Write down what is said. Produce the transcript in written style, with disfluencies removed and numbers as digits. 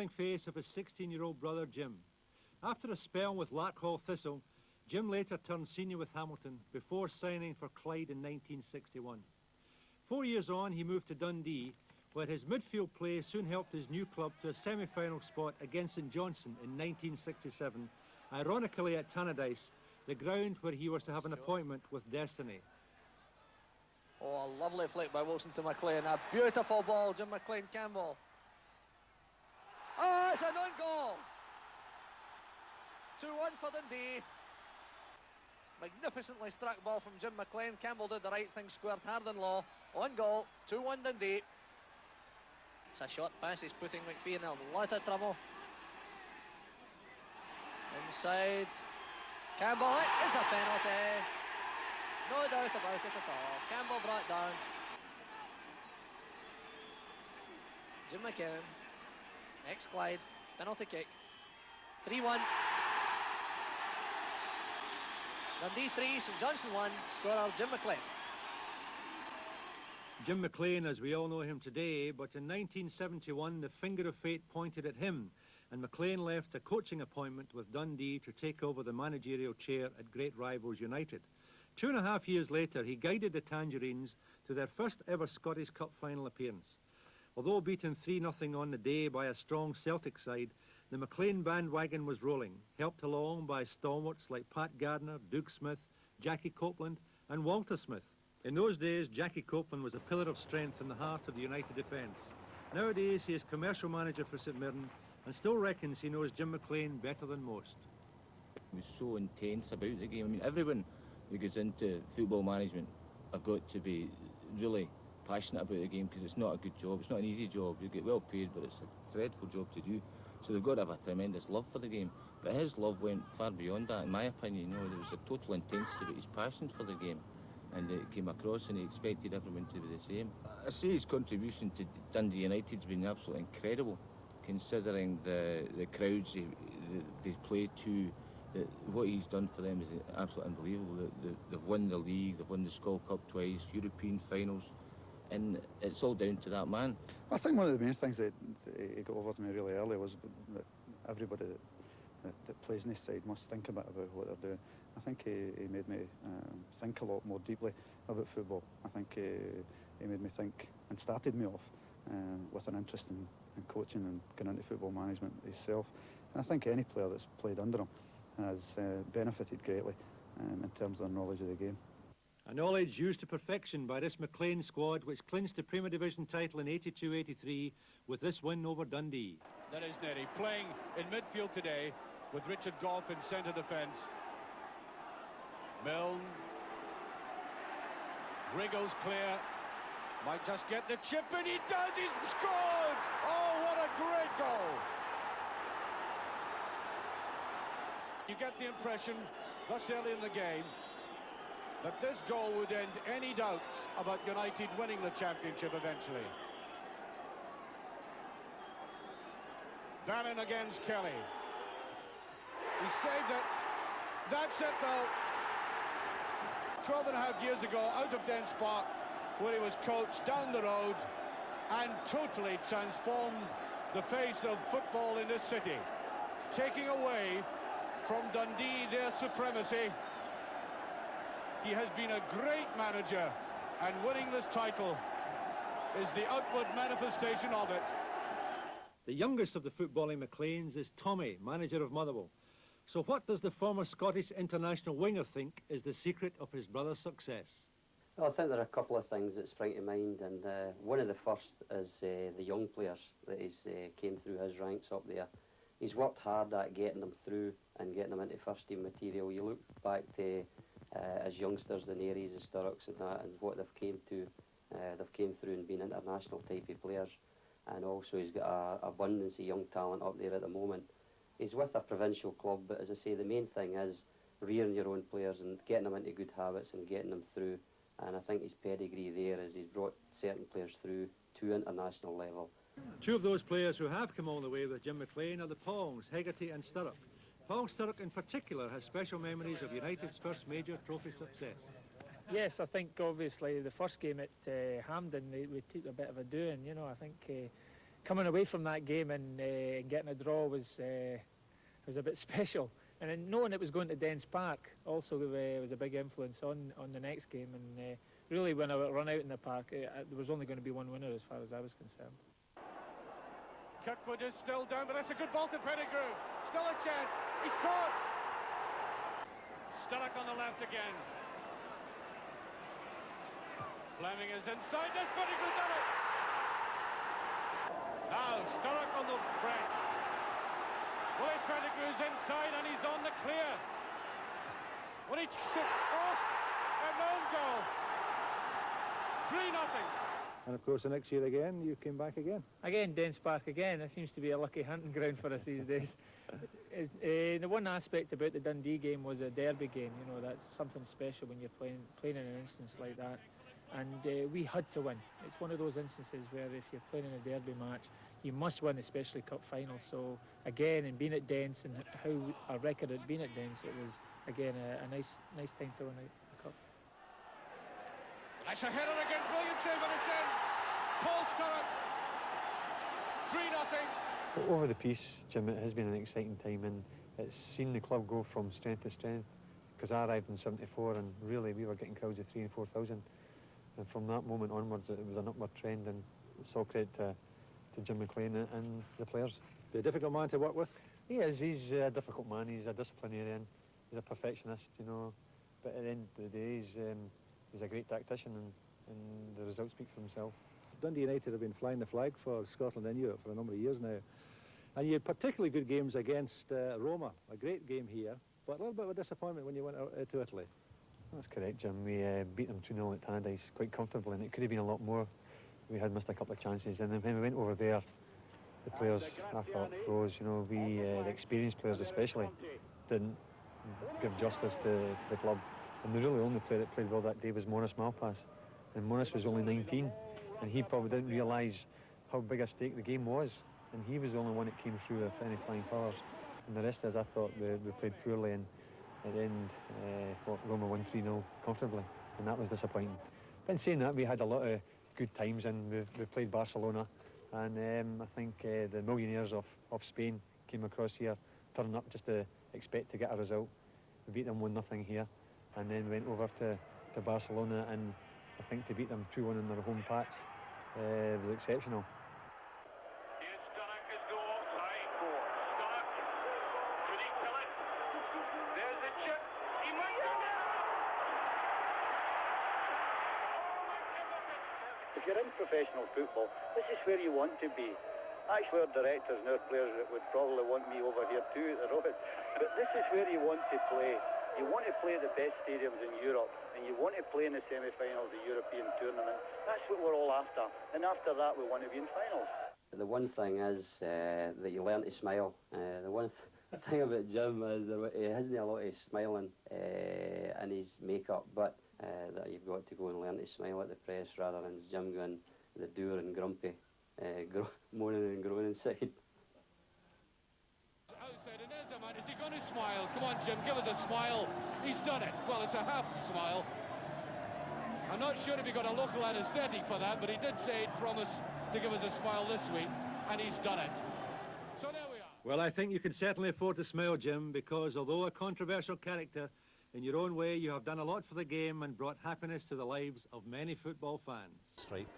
smiling face of his 16-year-old brother Jim. After a spell with Larkhall Thistle, Jim later turned senior with Hamilton before signing for Clyde in 1961. 4 years on, he moved to Dundee, where his midfield play soon helped his new club to a semi-final spot against St Johnstone in 1967, ironically at Tannadice, the ground where he was to have an appointment with destiny. Oh, a lovely flick by Wilson to McLean. A beautiful ball, Jim McLean Campbell. Oh, it's an own goal. 2-1 for Dundee. Magnificently struck ball from Jim McLean. Campbell did the right thing, squared hard in law. On goal, 2-1 Dundee. It's a short pass, he's putting McPhee in a lot of trouble. Inside. Campbell, it is a penalty. No doubt about it at all. Campbell brought down. Jim McKinnon, ex-Clyde, penalty kick. 3-1. Dundee 3, St Johnstone 1, scorer Jim McLean. Jim McLean, as we all know him today, but in 1971 the finger of fate pointed at him, and McLean left a coaching appointment with Dundee to take over the managerial chair at great rivals United. 2.5 years later, he guided the Tangerines to their first ever Scottish Cup final appearance. Although beaten 3-0 on the day by a strong Celtic side, the McLean bandwagon was rolling, helped along by stalwarts like Pat Gardner, Duke Smith, Jackie Copeland and Walter Smith. In those days, Jackie Copeland was a pillar of strength in the heart of the United defence. Nowadays, he is commercial manager for St Mirren and still reckons he knows Jim McLean better than most. He was so intense about the game. I mean, everyone who goes into football management have got to be really passionate about the game, because it's not a good job, it's not an easy job. You get well paid, but it's a dreadful job to do. So they've got to have a tremendous love for the game. But his love went far beyond that, in my opinion. You know, there was a total intensity about his passion for the game, and it came across, and he expected everyone to be the same. I say his contribution to Dundee United has been absolutely incredible, considering the crowds they play to. What he's done for them is absolutely unbelievable. They've won the league, they've won the Skull Cup twice, European finals, and it's all down to that man. I think one of the main things that he got over to me really early was that everybody that plays in this side must think a bit about what they're doing. I think he made me think a lot more deeply about football. I think he made me think and started me off with an interest in coaching and getting into football management himself. And I think any player that's played under him has benefited greatly in terms of their knowledge of the game. A knowledge used to perfection by this McLean squad, which clinched the Premier Division title in 82-83 with this win over Dundee. That is Neddy playing in midfield today with Richard Gough in centre defence. Milne wriggles clear, might just get the chip, and he does. He's scored. Oh, what a great goal. You get the impression thus early in the game that this goal would end any doubts about United winning the championship eventually. Bannon against Kelly. He saved it. That's it though. 12.5 years ago, out of Dens Park, where he was coached down the road, and totally transformed the face of football in this city, taking away from Dundee their supremacy. He has been a great manager, and winning this title is the outward manifestation of it. The youngest of the footballing McLeans is Tommy, manager of Motherwell. So what does the former Scottish international winger think is the secret of his brother's success? Well, I think there are a couple of things that spring to mind, and one of the first is the young players that he's came through his ranks up there. He's worked hard at getting them through and getting them into first team material. You look back to as youngsters, the Naries, the Sturrocks and that, and what they've came to. They've came through and been international type of players, and also he's got an abundance of young talent up there at the moment. He's with a provincial club, but as I say, the main thing is rearing your own players and getting them into good habits and getting them through. And I think his pedigree there is he's brought certain players through to international level. Two of those players who have come all the way with Jim McLean are the Pongs, Hegarty and Sturrock. Pong Sturrock in particular has special memories of United's first major trophy success. Yes, I think obviously the first game at Hampden we took a bit of a doing, you know. I think coming away from that game and getting a draw was a bit special. And then knowing it was going to Dens Park also was a big influence on the next game. And really, when I run out in the park, there was only going to be one winner as far as I was concerned. Kirkwood is still down, but that's a good ball to Pettigrew. Still a chance. He's caught. Sturrock on the left again. Fleming is inside. That's Pettigrew done it. Now Sturrock on the break. Willie Pettigrew's inside and he's on the clear. When he an own goal. 3-0. And of course, the next year again, you came back again. Again, Dens Park again. It seems to be a lucky hunting ground for us these days. The one aspect about the Dundee game was a derby game. You know, that's something special when you're playing in an instance like that. And we had to win. It's one of those instances where if you're playing in a derby match, you must win, especially cup final. So again, and being at Dens and how our record had been at Dens, it was again a nice time to win the cup. That's a header again, brilliant save, and it's in. Paul Sturrock, 3-0. Over the piece, Jim, it has been an exciting time, and it's seen the club go from strength to strength. Because I arrived in '74, and really we were getting crowds of 3,000 and 4,000. And from that moment onwards, it was an upward trend, and it's all credit to Jim McLean and the players. Be a difficult man to work with. He is. He's a difficult man. He's a disciplinarian. He's a perfectionist, you know. But at the end of the day, he's a great tactician, and the results speak for himself. Dundee United have been flying the flag for Scotland and Europe for a number of years now. And you had particularly good games against Roma, a great game here, but a little bit of a disappointment when you went out to Italy. That's correct, Jim. We beat them 2-0 at Tannadice quite comfortably, and it could have been a lot more. We had missed a couple of chances, and then when we went over there, the players, I thought, froze. You know, the experienced players especially, didn't give justice to the club. And the really only player that played well that day was Maurice Malpass. And Maurice was only 19, and he probably didn't realise how big a stake the game was. And he was the only one that came through with any flying colours. And the rest of us, I thought we played poorly, and at the end, Roma won 3-0 comfortably, and that was disappointing. But in saying that, we had a lot of good times, and we played Barcelona, and I think the millionaires of Spain came across here, turning up just to expect to get a result. We beat them 1-0 here, and then went over to Barcelona, and I think to beat them 2-1 in their home patch was exceptional. If you're in professional football, this is where you want to be. Actually, our directors and our players would probably want me over here too at the road. But this is where you want to play. You want to play the best stadiums in Europe, and you want to play in the semi-finals of the European tournament. That's what we're all after. And after that, we want to be in finals. The one thing is that you learn to smile. The one thing about Jim is that he hasn't a lot of smiling in his makeup, but that you've got to go and learn to smile at the press rather than Jim going the dour and grumpy, moaning and groaning inside. Outside Inez, man, is he going to smile? Come on, Jim, give us a smile. He's done it. Well, it's a half smile. I'm not sure if he got a local anaesthetic for that, but he did say he'd promise to give us a smile this week, and he's done it. So there we are. Well, I think you can certainly afford to smile, Jim, because although a controversial character, in your own way, you have done a lot for the game and brought happiness to the lives of many football fans. Strike for